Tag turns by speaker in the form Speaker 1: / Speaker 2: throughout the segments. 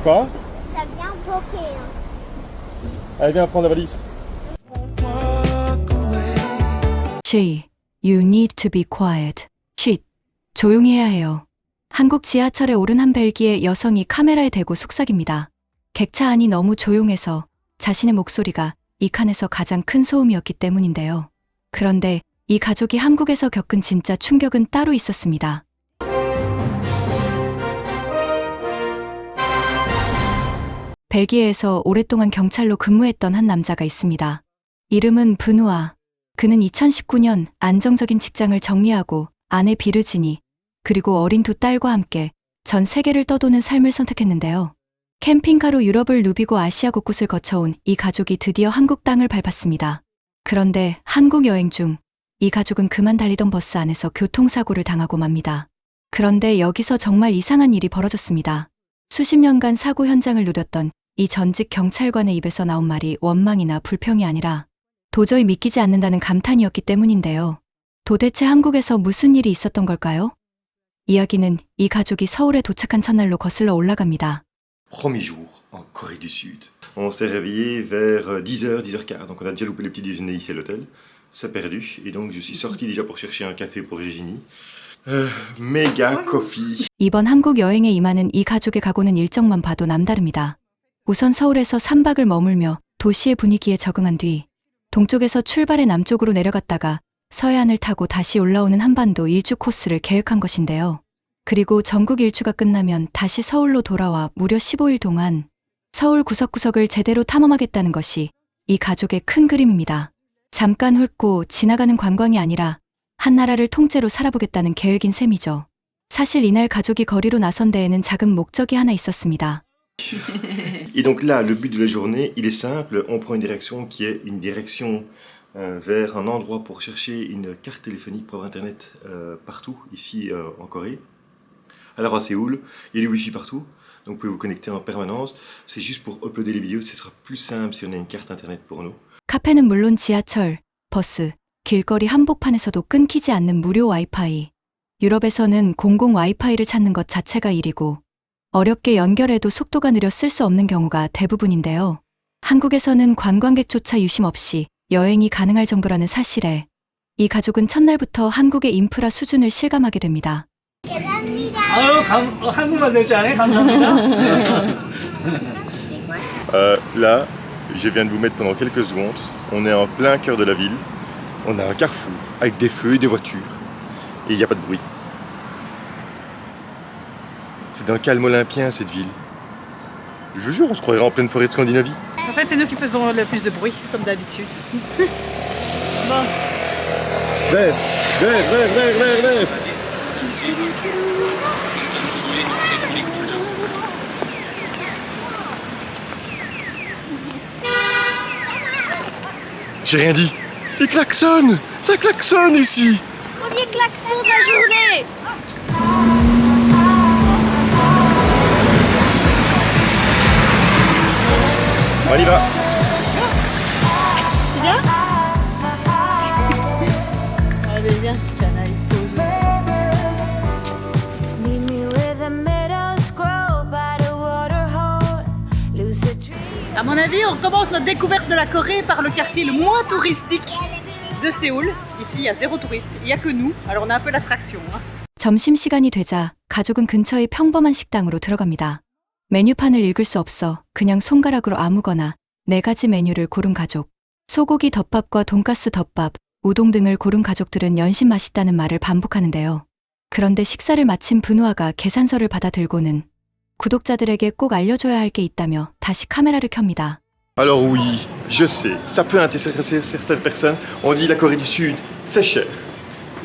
Speaker 1: Quoi?
Speaker 2: Ça vient bloquer. Hein.
Speaker 1: Allez, viens prendre la valise.
Speaker 3: She, you need to be quiet. 쉿, 조용히 해야 해요. 한국 지하철에 오른 한 벨기에 여성이 카메라에 대고 속삭입니다. 객차 안이 너무 조용해서 자신의 목소리가 이 칸에서 가장 큰 소음이었기 때문인데요. 그런데 이 가족이 한국에서 겪은 진짜 충격은 따로 있었습니다. 벨기에에서 오랫동안 경찰로 근무했던 한 남자가 있습니다. 이름은 브누아. 그는 2019년 안정적인 직장을 정리하고 아내 비르지니 그리고 어린 두 딸과 함께 전 세계를 떠도는 삶을 선택했는데요. 캠핑카로 유럽을 누비고 아시아 곳곳을 거쳐온 이 가족이 드디어 한국 땅을 밟았습니다. 그런데 한국 여행 중 이 가족은 그만 달리던 버스 안에서 교통사고를 당하고 맙니다. 그런데 여기서 정말 이상한 일이 벌어졌습니다. 수십 년간 사고 현장을 누렸던 이 전직 경찰관의 입에서 나온 말이 원망이나 불평이 아니라 도저히 믿기지 않는다는 감탄이었기 때문인데요. 도대체 한국에서 무슨 일이 있었던 걸까요? 이야기는 이 가족이 서울에 도착한 첫날로 거슬러 올라갑니다.
Speaker 4: Premier jour en Corée du Sud. On s'est réveillé vers 10h, 10h15. Donc on a déjà loupé le petit déjeuner ici à l'hôtel. C'est perdu. Et donc je suis sorti déjà pour chercher un café pour Virginie. Méga coffee.
Speaker 3: 이번 한국 여행에 임하는 이 가족의 각오는 일정만 봐도 남다릅니다. 우선 서울에서 3박을 머물며 도시의 분위기에 적응한 뒤 동쪽에서 출발해 남쪽으로 내려갔다가 서해안을 타고 다시 올라오는 한반도 일주 코스를 계획한 것인데요. 그리고 전국 일주가 끝나면 다시 서울로 돌아와 무려 15일 동안 서울 구석구석을 제대로 탐험하겠다는 것이 이 가족의 큰 그림입니다. 잠깐 훑고 지나가는 관광이 아니라 한 나라를 통째로 살아보겠다는 계획인 셈이죠. 사실 이날 가족이 거리로 나선 데에는 작은 목적이 하나 있었습니다.
Speaker 4: Et donc là, le but de la journée, il est simple. On prend une direction qui est une direction vers un endroit pour chercher une carte téléphonique pour avoir Internet partout, ici en Corée. Alors à Séoul, il y a du Wi-Fi partout, donc vous pouvez vous connecter en permanence. C'est juste pour uploader les vidéos, ce sera plus simple si on a une carte Internet pour nous.
Speaker 3: 카페는 물론 지하철, 버스, 길거리 한복판에서도 끊기지 않는 무료 와이파이. 유럽에서는 공공 와이파이를 찾는 것 자체가 일이고 어렵게 연결해도 속도가 느려 쓸 수 없는 경우가 대부분인데요. 한국에서는 관광객조차 유심 없이 여행이 가능할 정도라는 사실에 이 가족은 첫날부터 한국의 인프라 수준을 실감하게 됩니다.
Speaker 5: 아유, 한국말 될 줄 아네? 감사합니다.
Speaker 4: Là, je viens de vous mettre pendant quelques secondes. On est en plein cœur de la ville. On a un carrefour avec des feux et des voitures. Et il n'y a pas de bruit. C'est d'un calme olympien cette ville. Je vous jure, on se croirait en pleine forêt de Scandinavie.
Speaker 6: En fait, c'est nous qui faisons le plus de bruit, comme d'habitude. Bon.
Speaker 1: Rêve, rêve, rêve, rêve, rêve, rêve.
Speaker 4: J'ai rien dit. Il klaxonne. Ça klaxonne ici.
Speaker 2: Premier klaxon de la journée.
Speaker 4: On y va.
Speaker 6: C'est bien? Allez, viens, canaille, pose.
Speaker 7: Meet me where the meadows grow by the water hole. Lucid dream.
Speaker 6: À mon avis, on commence notre découverte de la Corée par le quartier le moins touristique de Séoul. Ici, il y a zéro touriste. Il n'y a que nous. Alors, on a un peu l'attraction. Hein.
Speaker 3: 점심시간이 되자 가족은 근처의 평범한 식당으로 들어갑니다. 메뉴판을 읽을 수 없어 그냥 손가락으로 아무거나 4가지 메뉴를 고른 가족. 소고기 덮밥과 돈가스 덮밥, 우동 등을 고른 가족들은 연신 맛있다는 말을 반복하는데요. 그런데 식사를 마친 브누아가 계산서를 받아 들고는 구독자들에게 꼭 알려줘야 할 게 있다며 다시 카메라를 켭니다.
Speaker 4: Alors oui, je sais, ça peut intéresser certaines personnes. On dit la Corée du Sud, c'est cher.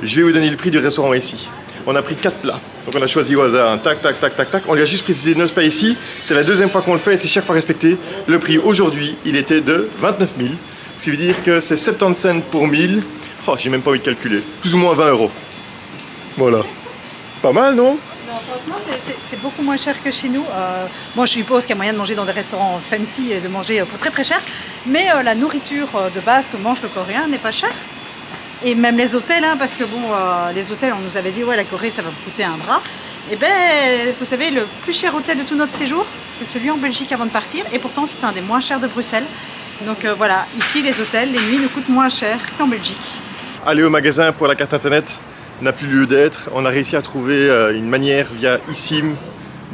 Speaker 4: Je vais vous donner le prix du restaurant ici. On a pris 4 plats. Donc on a choisi au hasard, tac, tac, tac, tac, tac. On lui a juste précisé ne pas ici. C'est la deuxième fois qu'on le fait et c'est chaque fois respecté. Le prix aujourd'hui, il était de 29 000. Ce qui veut dire que c'est 70 cents pour 1000. Oh, j'ai même pas envie de calculer. Plus ou moins 20 €. Voilà. Pas mal, non?
Speaker 6: Non, franchement, c'est beaucoup moins cher que chez nous. Moi, je suppose qu'il y a moyen de manger dans des restaurants fancy et de manger pour très très cher. Mais la nourriture de base que mange le Coréen n'est pas chère. Et même les hôtels, hein, parce que bon, les hôtels, on nous avait dit, ouais, la Corée, ça va me coûter un bras. Et ben, vous savez, le plus cher hôtel de tout notre séjour, c'est celui en Belgique avant de partir. Et pourtant, c'est un des moins chers de Bruxelles. Donc voilà, ici, les hôtels, les nuits nous coûtent moins cher qu'en Belgique.
Speaker 4: Aller au magasin pour la carte internet n'a plus lieu d'être. On a réussi à trouver une manière via eSIM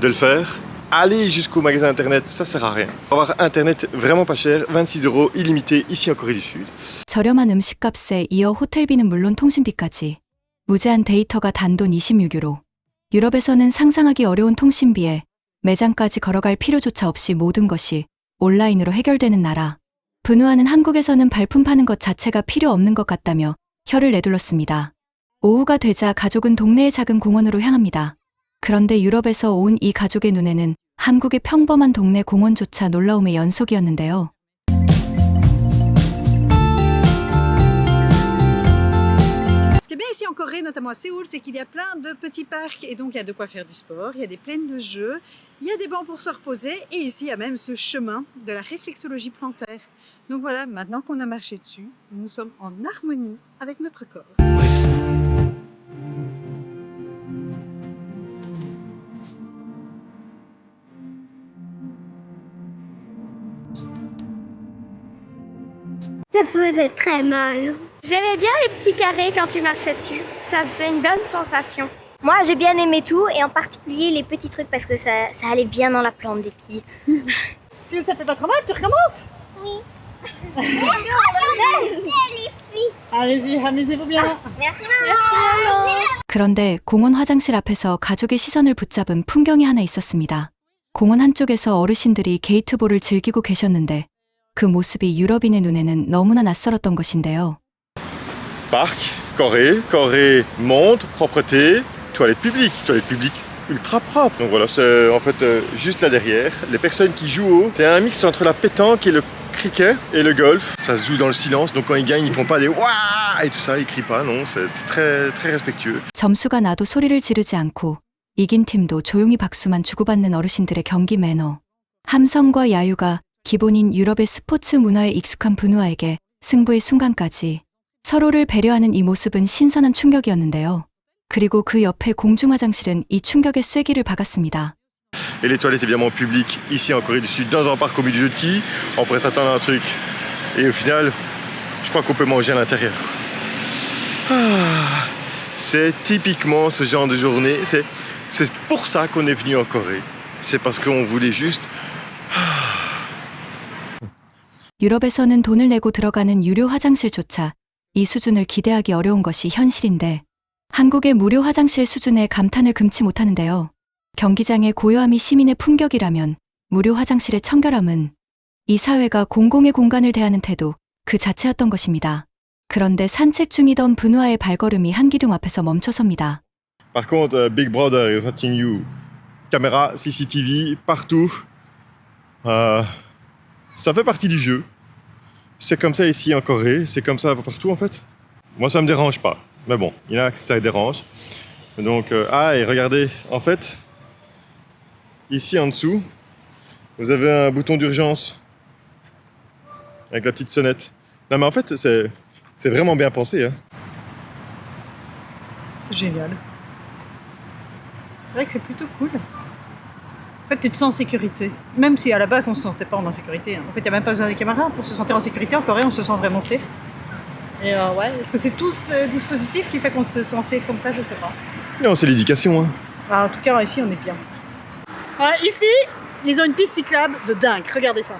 Speaker 4: de le faire. Aller jusqu'au magasin internet, ça sert à rien. Avoir internet vraiment pas cher, 26 € illimité ici en Corée du Sud.
Speaker 3: 저렴한 음식값에 이어 호텔비는 물론 통신비까지 무제한 데이터가 단돈 26유로. 유럽에서는 상상하기 어려운 통신비에 매장까지 걸어갈 필요조차 없이 모든 것이 온라인으로 해결되는 나라. 분우아는 한국에서는 발품 파는 것 자체가 필요 없는 것 같다며 혀를 내둘렀습니다. 오후가 되자 가족은 동네의 작은 공원으로 향합니다. 그런데 유럽에서 온 이 가족의 눈에는 한국의 평범한 동네 공원조차 놀라움의 연속이었는데요.
Speaker 6: Ce qui est bien ici en Corée, notamment à Séoul, c'est qu'il y a plein de petits parcs et donc il y a de quoi faire du sport, il y a des plaines de jeux, il y a des bancs pour se reposer et ici il y a même ce chemin de la réflexologie plantaire. Donc voilà, maintenant qu'on a marché dessus, nous sommes en harmonie avec notre corps.
Speaker 2: Ça faisait très mal.
Speaker 8: J'aimais bien les petits carrés quand tu marchais dessus. Ça faisait une bonne sensation.
Speaker 2: Moi, j'ai bien aimé tout, et en particulier les petits trucs parce que ça allait bien dans la plante des pieds.
Speaker 6: Si ça fait pas trop mal, tu recommences?
Speaker 2: Oui.
Speaker 6: Allez-y, amusez-vous bien.
Speaker 2: Merci.
Speaker 3: 그런데 공원 화장실 앞에서 가족의 시선을 붙잡은 풍경이 하나 있었습니다. 공원 한쪽에서 어르신들이 게이트볼을 즐기고 계셨는데 그 모습이 유럽인의 눈에는 너무나 낯설었던 것인데요.
Speaker 4: Parc, Corée, monde, propreté, toilettes publiques ultra propres. Donc voilà, c'est en fait juste là derrière. Les personnes qui jouent c'est un mix entre la pétanque et le cricket et le golf. Ça se joue dans le silence, donc quand ils gagnent, ils font pas des waouh et tout ça, ils crient pas, non, c'est très, très respectueux.
Speaker 3: 점수가 나도 소리를 지르지 않고 이긴 팀도 조용히 박수만 주고받는 어르신들의 경기 매너. 함성과 야유가 기본인 유럽의 스포츠 문화에 익숙한 분우아에게 승부의 순간까지 서로를 배려하는 이 모습은 신선한 충격이었는데요. 그리고 그 옆에 공중화장실은 이 충격의 쐐기를 박았습니다.
Speaker 4: Et les toilettes évidemment publiques ici en Corée du Sud, dans un parc au milieu de qui, on pourrait s'attendre à un truc. Et au final, je crois qu'on peut manger à l'intérieur. Ah, c'est typiquement ce genre de journée. C'est pour ça qu'on est venu en Corée. C'est parce qu'on voulait juste...
Speaker 3: 유럽에서는 돈을 내고 들어가는 유료 화장실조차 이 수준을 기대하기 어려운 것이 현실인데 한국의 무료 화장실 수준에 감탄을 금치 못하는데요. 경기장의 고요함이 시민의 품격이라면 무료 화장실의 청결함은 이 사회가 공공의 공간을 대하는 태도 그 자체였던 것입니다. 그런데 산책 중이던 분우아의 발걸음이 한 기둥 앞에서 멈춰섭니다.
Speaker 4: Par contre, Big Brother is watching you. Caméra, CCTV, partout. Ça fait partie du jeu. C'est comme ça ici en Corée, c'est comme ça partout en fait. Moi ça me dérange pas, mais bon, il y en a qui ça dérange. Donc, et regardez, en fait, ici en dessous, vous avez un bouton d'urgence avec la petite sonnette. Non mais en fait, c'est vraiment bien pensé. Hein.
Speaker 6: C'est génial. C'est vrai que c'est plutôt cool. En fait, tu te sens en sécurité. Même si à la base, on ne se sentait pas en sécurité. En fait, il n'y a même pas besoin des caméras pour se sentir en sécurité. En Corée, on se sent vraiment safe. Et ouais, est-ce que c'est tout ce dispositif qui fait qu'on se sent safe comme ça? Je ne sais pas.
Speaker 4: Non, c'est l'éducation. Hein.
Speaker 6: En tout cas, ici, on est bien. Ici, ils ont une piste cyclable de dingue. Regardez ça.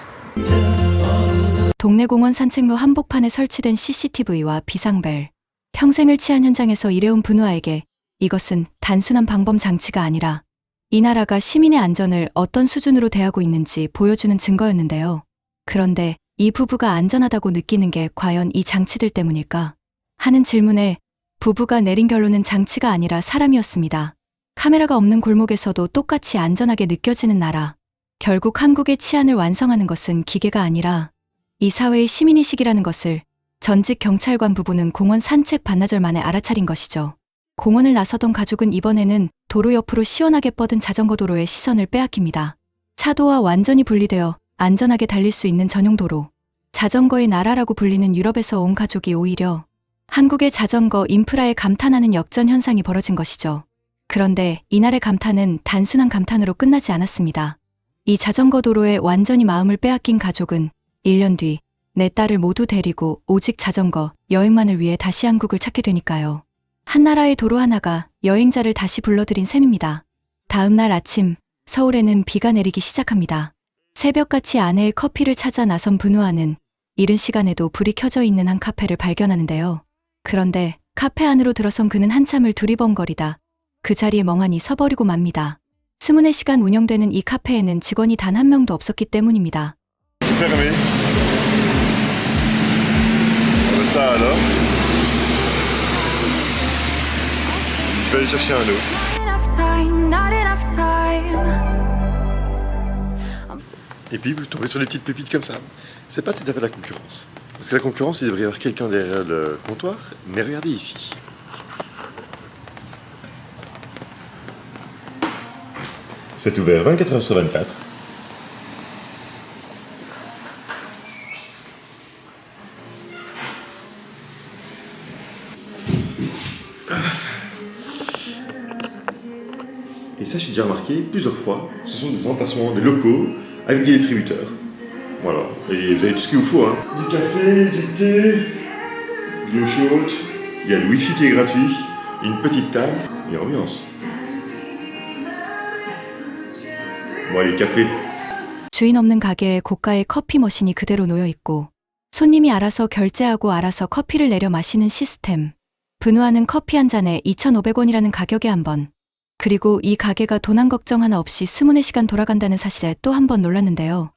Speaker 3: 동네 공원 산책로 한복판에 설치된 CCTV와 비상벨. 평생을 치안 현장에서 일해온 분우아에게 이것은 단순한 방범 장치가 아니라 이 나라가 시민의 안전을 어떤 수준으로 대하고 있는지 보여주는 증거였는데요. 그런데 이 부부가 안전하다고 느끼는 게 과연 이 장치들 때문일까? 하는 질문에 부부가 내린 결론은 장치가 아니라 사람이었습니다. 카메라가 없는 골목에서도 똑같이 안전하게 느껴지는 나라. 결국 한국의 치안을 완성하는 것은 기계가 아니라 이 사회의 시민의식이라는 것을 전직 경찰관 부부는 공원 산책 반나절 만에 알아차린 것이죠. 공원을 나서던 가족은 이번에는 도로 옆으로 시원하게 뻗은 자전거 도로에 시선을 빼앗깁니다. 차도와 완전히 분리되어 안전하게 달릴 수 있는 전용 도로. 자전거의 나라라고 불리는 유럽에서 온 가족이 오히려 한국의 자전거 인프라에 감탄하는 역전 현상이 벌어진 것이죠. 그런데 이날의 감탄은 단순한 감탄으로 끝나지 않았습니다. 이 자전거 도로에 완전히 마음을 빼앗긴 가족은 1년 뒤 내 딸을 모두 데리고 오직 자전거 여행만을 위해 다시 한국을 찾게 되니까요. 한나라의 도로 하나가 여행자를 다시 불러들인 셈입니다. 다음 날 아침 서울에는 비가 내리기 시작합니다. 새벽같이 아내의 커피를 찾아 나선 분우아는 이른 시간에도 불이 켜져 있는 한 카페를 발견하는데요. 그런데 카페 안으로 들어선 그는 한참을 두리번거리다 그 자리에 멍하니 서버리고 맙니다. 24시간 운영되는 이 카페에는 직원이 단 한 명도 없었기 때문입니다.
Speaker 4: Fermé. Ça alors. Je vais aller chercher un autre.
Speaker 7: Not enough time.
Speaker 4: Et puis vous tombez sur des petites pépites comme ça. C'est pas tout à fait la concurrence. Parce que la concurrence, il devrait y avoir quelqu'un derrière le comptoir. Mais regardez ici. C'est ouvert 24 heures sur 24. Et ça, j'ai déjà remarqué plusieurs fois, ce sont des emplacements, des locaux avec des distributeurs. Voilà, et vous avez tout ce qu'il vous faut. Hein. Du café, du thé, de l'eau chaude, il y a le wifi qui est gratuit, une petite table et ambiance. Bon, allez, café.
Speaker 3: 주인 없는 가게에 고가의 커피 머신이 그대로 놓여 있고 손님이 알아서 결제하고 알아서 커피를 내려 마시는 시스템. 분우아는 커피 한 잔에 2,500원이라는 가격에 한 번. 그리고 이 가게가 도난 걱정 하나 없이 24시간 돌아간다는 사실에 또 한 번 놀랐는데요.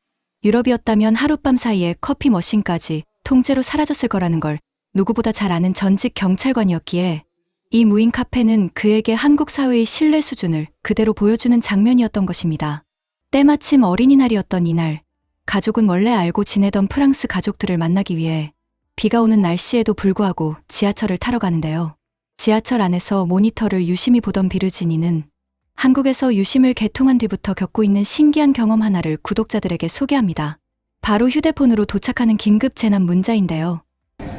Speaker 3: 유럽이었다면 하룻밤 사이에 커피 머신까지 통째로 사라졌을 거라는 걸 누구보다 잘 아는 전직 경찰관이었기에 이 무인 카페는 그에게 한국 사회의 신뢰 수준을 그대로 보여주는 장면이었던 것입니다. 때마침 어린이날이었던 이날, 가족은 원래 알고 지내던 프랑스 가족들을 만나기 위해 비가 오는 날씨에도 불구하고 지하철을 타러 가는데요. 지하철 안에서 모니터를 유심히 보던 비르지니는 한국에서 유심을 개통한 뒤부터 겪고 있는 신기한 경험 하나를 구독자들에게 소개합니다. 바로 휴대폰으로 도착하는 긴급 재난 문자인데요.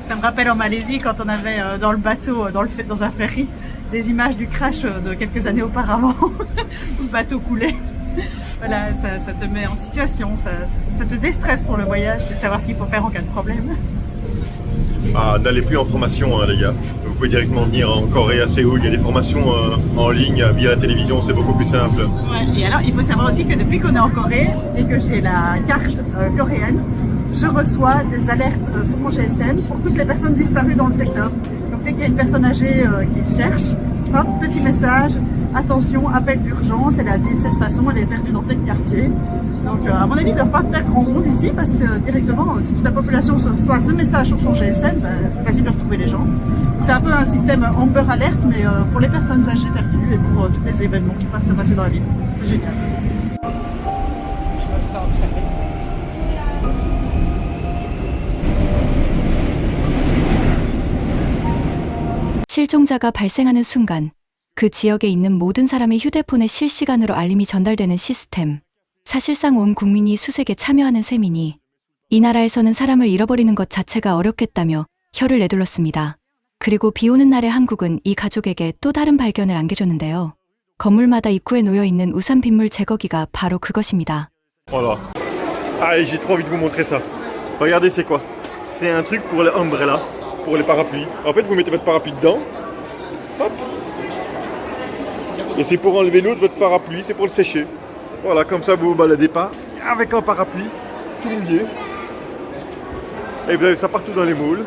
Speaker 6: Ça me rappelle en Malaisie quand on avait dans le bateau, dans un ferry, des images du crash de quelques années auparavant, où le bateau coulait. Voilà, ça te met en situation, ça te déstresse pour le voyage, de savoir ce qu'il faut faire en cas de problème.
Speaker 4: Ah, n'allez plus en formation, hein, les gars. Vous pouvez directement venir en Corée, à Séoul. Il y a des formations en ligne via la télévision, c'est beaucoup plus simple.
Speaker 6: Ouais, et alors, il faut savoir aussi que depuis qu'on est en Corée et que j'ai la carte coréenne, je reçois des alertes sur mon GSM pour toutes les personnes disparues dans le secteur. Donc dès qu'il y a une personne âgée qui cherche, hop, petit message, attention, appel d'urgence, elle a dit de cette façon, elle est perdue dans tel quartier. Donc à mon avis, ils ne doivent pas perdre grand monde ici parce que directement, si toute la population reçoit ce message sur son GSM, c'est facile de retrouver les gens. C'est un peu un système Amber Alert, mais pour les personnes âgées perdues et pour tous les événements qui peuvent se passer dans la ville. C'est génial. Je vais ça observer.
Speaker 3: 실종자가 발생하는 순간 그 지역에 있는 모든 사람의 휴대폰에 실시간으로 알림이 전달되는 시스템. 사실상 온 국민이 수색에 참여하는 셈이니 이 나라에서는 사람을 잃어버리는 것 자체가 어렵겠다며 혀를 내둘렀습니다. 그리고 비 오는 날의 한국은 이 가족에게 또 다른 발견을 안겨줬는데요. 건물마다 입구에 놓여있는 우산 빗물 제거기가 바로 그것입니다.
Speaker 4: Voilà. Allez, j'ai trop envie de vous montrer ça. Regardez, c'est quoi? C'est un truc pour les umbrellas, pour les parapluies. En fait, vous mettez votre parapluie dedans. Hop. Et c'est pour enlever l'eau de votre parapluie, c'est pour le sécher. Voilà, comme ça, vous vous baladez pas avec un parapluie, tout mouillé. Et vous avez ça partout dans les malls.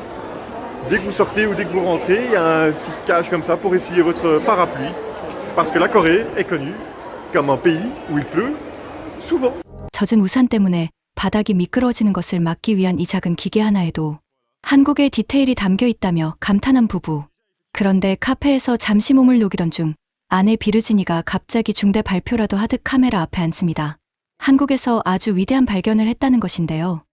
Speaker 4: Dès que vous sortez ou dès que vous rentrez, il y a une petite cage comme ça pour essuyer votre parapluie. Parce que la Corée est connue comme un pays où il pleut souvent.
Speaker 3: 젖은 우산 때문에 바닥이 미끄러워지는 것을 막기 위한 이 작은 기계 하나에도 한국의 디테일이 담겨 있다며 감탄한 부부. 그런데 카페에서 잠시 몸을 녹이던 중 아내 비르지니가 갑자기 중대 발표라도 하듯 카메라 앞에 앉습니다. 한국에서 아주 위대한 발견을 했다는 것인데요.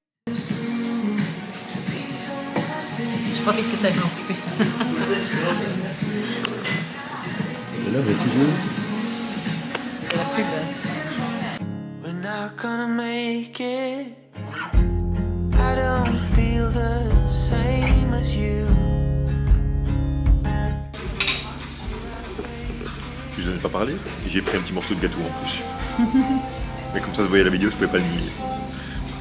Speaker 9: We're not gonna make it. I don't feel the same as you.
Speaker 4: Je n'en ai pas parlé. J'ai pris un petit morceau de gâteau en plus. Mais comme ça se voyait à la vidéo, je ne pouvais pas le nier.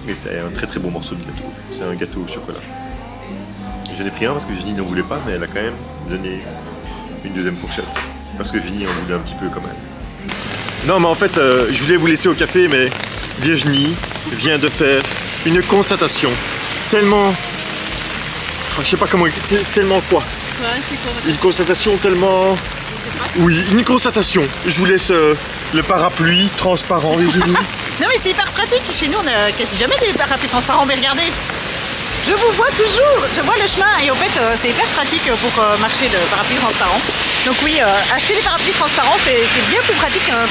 Speaker 4: Mais c'est un très très bon morceau de gâteau. C'est un gâteau au chocolat. J'en ai pris un parce que Jenny n'en voulait pas, mais elle a quand même donné une deuxième fourchette. Parce que Jenny en voulait un petit peu quand même. Non mais en fait, je voulais vous laisser au café, mais Virginie vient de faire une constatation tellement... je sais pas comment... tellement quoi? Une constatation tellement... Oui, une constatation. Je vous laisse le parapluie transparent, Virginie.
Speaker 6: Non mais c'est hyper pratique, chez nous on a quasi jamais des parapluies transparents, mais regardez, je vous vois toujours, je vois le chemin et en fait c'est hyper pratique pour marcher le parapluie transparent. Donc oui, acheter des parapluies transparents c'est bien plus pratique qu'un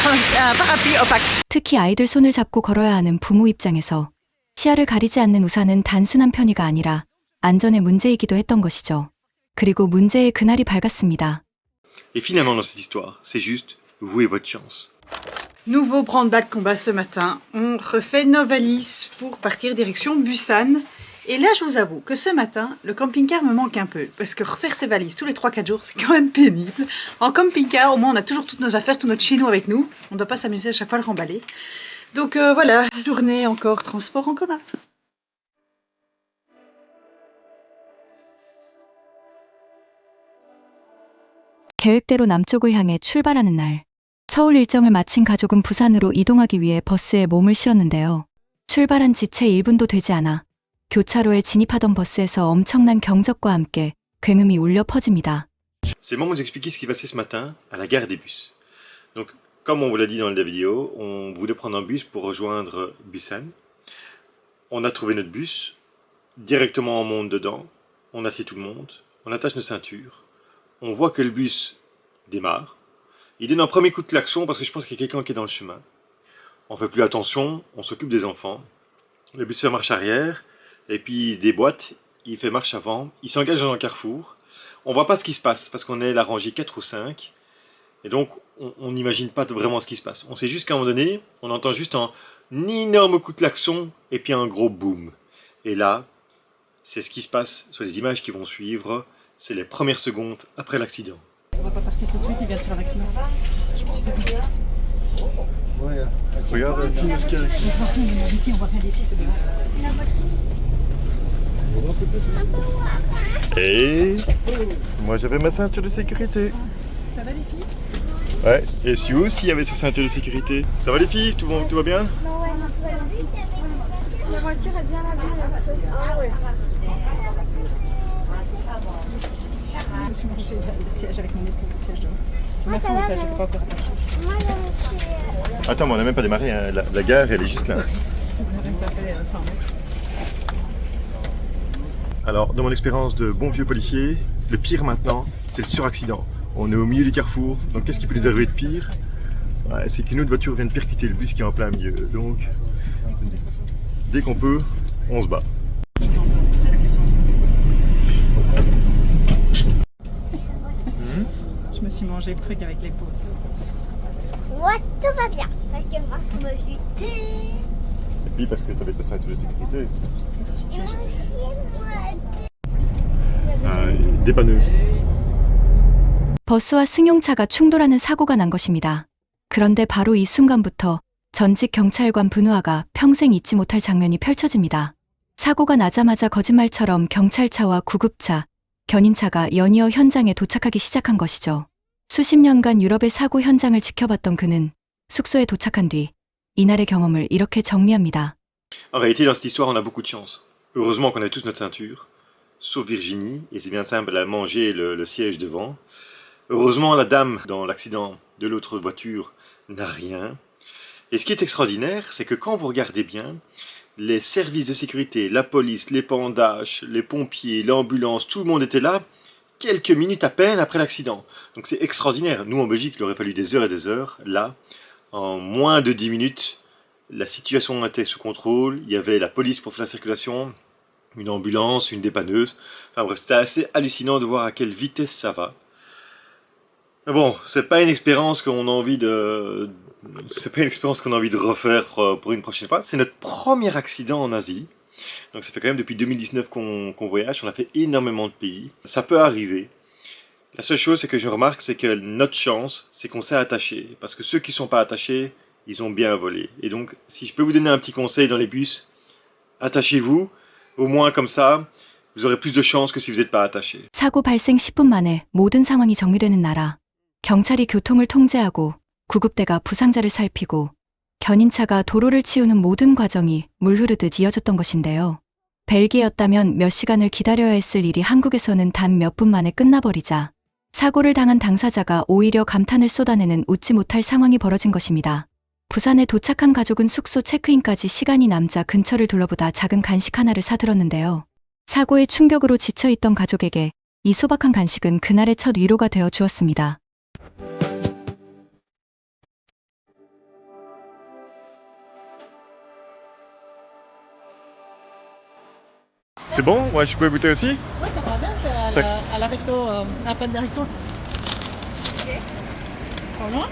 Speaker 6: parapluie opaque.
Speaker 3: 특히 아이들 손을 잡고 걸어야 하는 부모 입장에서 시야를 가리지 않는 우산은 단순한 편의가 아니라 안전의 문제이기도 했던 것이죠. 그리고 문제의 그날이 밝았습니다.
Speaker 4: Et finalement dans cette histoire, c'est juste vous et votre chance.
Speaker 6: Nouveau branle-bas de combat ce matin, on refait nos valises pour partir direction Busan. Et là je vous avoue que ce matin, le camping-car me manque un peu, parce que refaire ses valises tous les 3-4 jours c'est quand même pénible. En camping-car, au moins on a toujours toutes nos affaires, tout notre chez nous avec nous, on ne doit pas s'amuser à chaque fois à le remballer. Donc voilà, journée encore transport en commun.
Speaker 3: 계획대로 남쪽을 향해 출발하는 날. 서울 일정을 마친 가족은 부산으로 이동하기 위해 버스에 몸을 실었는데요. 출발한 지 채 1분도 되지 않아 교차로에 진입하던 버스에서 엄청난 경적과 함께 굉음이 울려 퍼집니다.
Speaker 4: C'est le moment de vous expliquer ce qui s'est passé ce matin à la gare des bus. Donc, comme on vous l'a dit dans la vidéo, on voulait prendre un bus pour rejoindre Busan. On a trouvé notre bus, directement on monte dedans, on assied tout le monde, on attache nos ceintures, on voit que le bus démarre. Il donne un premier coup de klaxon parce que je pense qu'il y a quelqu'un qui est dans le chemin. On fait plus attention, on s'occupe des enfants. Le bus fait marche arrière, et puis il se déboîte, il fait marche avant, il s'engage dans un carrefour. On voit pas ce qui se passe parce qu'on est la rangée 4 ou 5. Et donc on n'imagine pas vraiment ce qui se passe. On sait juste qu'à un moment donné, on entend juste un énorme coup de klaxon et puis un gros boom. Et là, c'est ce qui se passe sur les images qui vont suivre. C'est les premières secondes après l'accident.
Speaker 6: On va pas partir tout de suite, il vient de faire un accident.
Speaker 1: Ouais, regarde, filme ce qu'il y a ici.
Speaker 6: Ici, on voit rien d'ici, c'est bien.
Speaker 4: Et moi j'avais ma ceinture de sécurité.
Speaker 6: Ça va les filles?
Speaker 4: Ouais, et Sue aussi avait sa ceinture de sécurité. Ça va les filles? Tout va bien?
Speaker 2: Non, ouais, non, tout va bien.
Speaker 8: La voiture est bien lavée. Ah ouais.
Speaker 6: Je me suis mangé le siège avec mon époux, le siège de... C'est ma faute, j'étais pas encore attachée.
Speaker 2: Moi, j'ai aussi.
Speaker 4: Attends, mais on n'a même pas démarré, hein. La gare elle est juste là.
Speaker 6: On n'a même pas fait 100 mètres.
Speaker 4: Alors, dans mon expérience de bon vieux policier, le pire maintenant, c'est le suraccident. On est au milieu du carrefour, donc qu'est-ce qui peut nous arriver de pire? Ouais, c'est qu'une autre voiture vient de percuter le bus qui est en plein milieu. Donc, dès qu'on peut, on se bat.
Speaker 6: C'est ça la question. Je me suis mangé le truc avec les pots.
Speaker 2: Moi, tout va bien. Parce que moi, je me suis tais.
Speaker 4: Et puis parce que tu avais ta ceinture de sécurité. dépanneuse.
Speaker 3: 버스와 승용차가 충돌하는 사고가 난 것입니다. 그런데 바로 이 순간부터 전직 경찰관 분우아가 평생 잊지 못할 장면이 펼쳐집니다. 사고가 나자마자 거짓말처럼 경찰차와 구급차, 견인차가 연이어 현장에 도착하기 시작한 것이죠. 수십 년간 유럽의 사고 현장을 지켜봤던 그는 숙소에 도착한 뒤 이날의 경험을 이렇게 정리합니다.
Speaker 4: En réalité, dans cette histoire, on a beaucoup de chance. Heureusement qu'on a tous notre ceinture, sauf Virginie, et c'est bien simple, elle a mangé le siège devant. Heureusement, la dame dans l'accident de l'autre voiture n'a rien. Et ce qui est extraordinaire, c'est que quand vous regardez bien, les services de sécurité, la police, les pendages, les pompiers, l'ambulance, tout le monde était là quelques minutes à peine après l'accident. Donc c'est extraordinaire. Nous, en Belgique, il aurait fallu des heures et des heures. Là, en moins de 10 minutes, la situation était sous contrôle. Il y avait la police pour faire la circulation, une ambulance, une dépanneuse. Enfin bref, c'était assez hallucinant de voir à quelle vitesse ça va. Mais bon, c'est pas une expérience qu'on a envie de... C'est pas une expérience qu'on a envie de refaire pour une prochaine fois. C'est notre premier accident en Asie. Donc ça fait quand même depuis 2019 qu'on voyage. On a fait énormément de pays. Ça peut arriver. La seule chose c'est que je remarque, c'est que notre chance, c'est qu'on s'est attaché. Parce que ceux qui sont pas attachés, ils ont bien volé. Et donc, si je peux vous donner un petit conseil dans les bus, attachez-vous. Au moins comme ça, vous aurez plus de chance que si vous n'êtes pas attaché.
Speaker 3: 사고 발생 10분 만에 모든 상황이 정리되는 나라. 경찰이 교통을 통제하고 구급대가 부상자를 살피고 견인차가 도로를 치우는 모든 과정이 물 흐르듯 이어졌던 것인데요. 벨기에였다면 몇 시간을 기다려야 했을 일이 한국에서는 단 몇 분 만에 끝나버리자 사고를 당한 당사자가 오히려 감탄을 쏟아내는 웃지 못할 상황이 벌어진 것입니다. 부산에 도착한 가족은 숙소 체크인까지 시간이 남자 근처를 둘러보다 작은 간식 하나를 사들었는데요. 사고의 충격으로 지쳐있던 가족에게 이 소박한 간식은 그날의 첫 위로가 되어 주었습니다.
Speaker 4: C'est bon? Ouais, je peux goûter aussi?
Speaker 6: Ouais, ça va bien, c'est à l'haricot, à la pâte d'haricot. Ok. Voilà.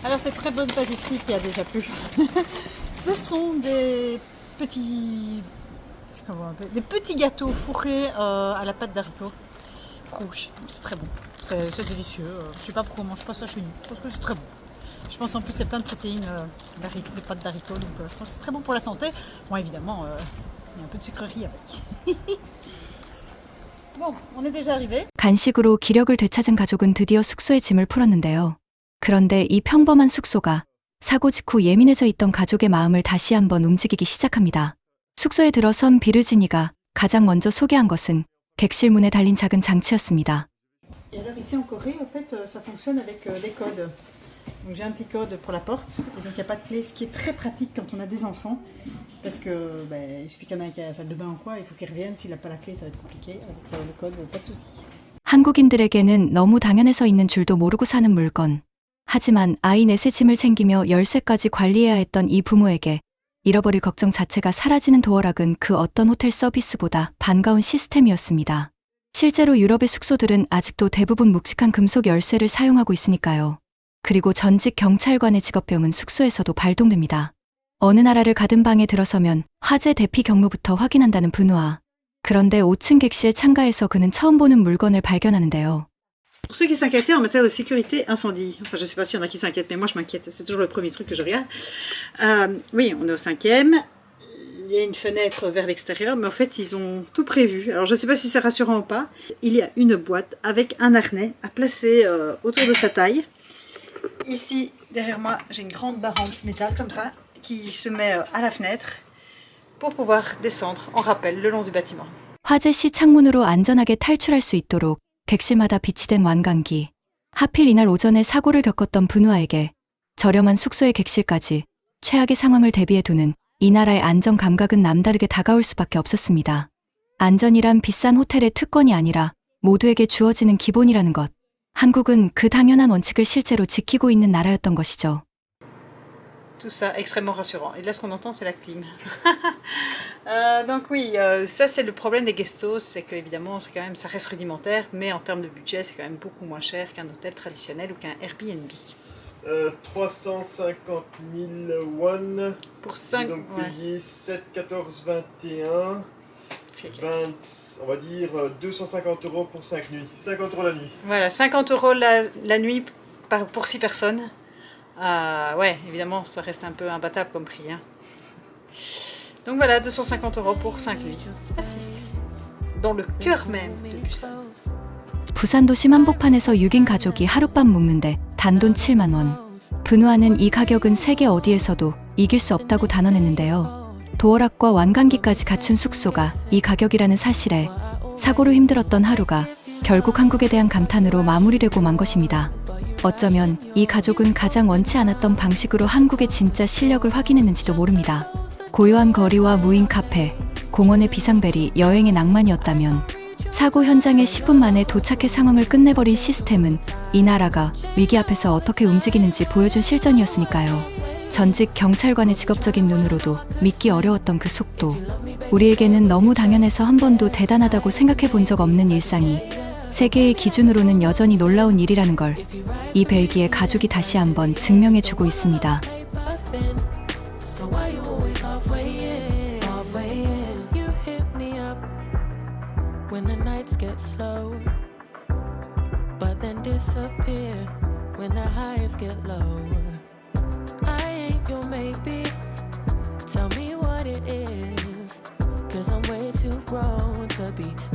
Speaker 6: Alors, cette très bonne pâtisserie qui a déjà plu. Ce sont des petits gâteaux fourrés à la pâte d'haricot rouge. C'est très bon, c'est délicieux. Je sais pas pourquoi on mange pas ça chez nous, parce que c'est très bon. Je pense en plus c'est plein de protéines, les pâtes d'haricots, donc je pense que c'est très bon pour la santé. Bon, évidemment, il y a un peu de sucrerie avec. Bon, on est déjà arrivé.
Speaker 3: 간식으로 기력을 되찾은 가족은 드디어 숙소에 짐을 풀었는데요. 그런데 이 평범한 숙소가 사고 직후 예민해져 있던 가족의 마음을 다시 한번 움직이기 시작합니다. 숙소에 들어선 비르지니가 가장 먼저 소개한 것은 객실 문에 달린 작은 장치였습니다.
Speaker 6: Et alors ici en Corée, en fait, ça fonctionne avec les codes. Donc j'ai un petit code pour la porte, et donc il n'y a pas de clé, ce qui est très pratique quand on a des enfants, parce que il suffit qu'il y en ait un qui a la salle de bain ou quoi, il faut qu'il revienne, s'il n'a pas la clé ça va être compliqué, avec le code, pas de souci.
Speaker 3: 한국인들에게는 너무 당연해서 있는 줄도 모르고 사는 물건. 하지만 아이 넷의 짐을 챙기며 열쇠까지 관리해야 했던 이 부모에게 잃어버릴 걱정 자체가 사라지는 도어락은 그 어떤 호텔 서비스보다 반가운 시스템이었습니다. 실제로 유럽의 숙소들은 아직도 대부분 묵직한 금속 열쇠를 사용하고 있으니까요. 그리고 전직 경찰관의 직업병은 숙소에서도 발동됩니다. 어느 나라를 가든 방에 들어서면 화재 대피 경로부터 확인한다는 분우아. 그런데 5층 객실 창가에서 그는 처음 보는 물건을 발견하는데요.
Speaker 6: Pour ceux qui s'inquiétaient en matière de sécurité incendie, enfin je sais pas s'il y en a qui s'inquiètent, mais moi je m'inquiète, c'est toujours le premier truc que je regarde. Oui, on est au 5e, il y a une fenêtre vers l'extérieur, mais en fait ils ont tout prévu. Alors je sais pas si c'est rassurant ou pas. Il y a une boîte avec un harnais à placer autour de sa taille. Ici, derrière moi, j'ai une grande barre en métal comme ça, qui se met à la fenêtre pour pouvoir descendre en rappel le long du bâtiment.
Speaker 3: 화재 시 창문으로 안전하게 탈출할 수 있도록 객실마다 비치된 완강기. 하필 이날 오전에 사고를 겪었던 분우아에게 저렴한 숙소의 객실까지 최악의 상황을 대비해 두는 이 나라의 안전 감각은 남다르게 다가올 수밖에 없었습니다. 안전이란 비싼 호텔의 특권이 아니라 모두에게 주어지는 기본이라는 것. 한국은 그 당연한 원칙을 실제로 지키고 있는 나라였던 것이죠.
Speaker 6: Tout ça extrêmement rassurant. Et là, ce qu'on entend, c'est la clim. Donc oui, ça c'est le problème des guestos, c'est que évidemment, c'est quand même, ça reste rudimentaire, mais en termes de budget, c'est quand même beaucoup moins cher qu'un hôtel traditionnel ou qu'un Airbnb.
Speaker 4: 350 000 won.
Speaker 6: Pour 5,
Speaker 4: donc
Speaker 6: ouais.
Speaker 4: payer 7, 14, 21. 20, on va dire 250 € pour 5 nuits. 50 € la nuit.
Speaker 6: Voilà, 50 € la nuit pour 6 personnes. Ouais, évidemment, ça reste un peu imbattable comme prix. Hein. Donc voilà, 250 € pour 5 nuits à 6. Dans le cœur même de Busan.
Speaker 3: 부산 도시 한복판에서 6인 가족이 하룻밤 묵는데 단돈 7만 원. 분우아는 이 가격은 세계 어디에서도 이길 수 없다고 단언했는데요. 도어락과 완강기까지 갖춘 숙소가 이 가격이라는 사실에 사고로 힘들었던 하루가 결국 한국에 대한 감탄으로 마무리되고 만 것입니다. 어쩌면 이 가족은 가장 원치 않았던 방식으로 한국의 진짜 실력을 확인했는지도 모릅니다. 고요한 거리와 무인 카페, 공원의 비상벨이 여행의 낭만이었다면 사고 현장에 10분 만에 도착해 상황을 끝내버린 시스템은 이 나라가 위기 앞에서 어떻게 움직이는지 보여준 실전이었으니까요. 전직 경찰관의 직업적인 눈으로도 믿기 어려웠던 그 속도. 우리에게는 너무 당연해서 한 번도 대단하다고 생각해 본 적 없는 일상이 세계의 기준으로는 여전히 놀라운 일이라는 걸 이 벨기에 가족이 다시 한번 증명해주고 있습니다.
Speaker 9: When the
Speaker 7: then disappear when the highs get lower. I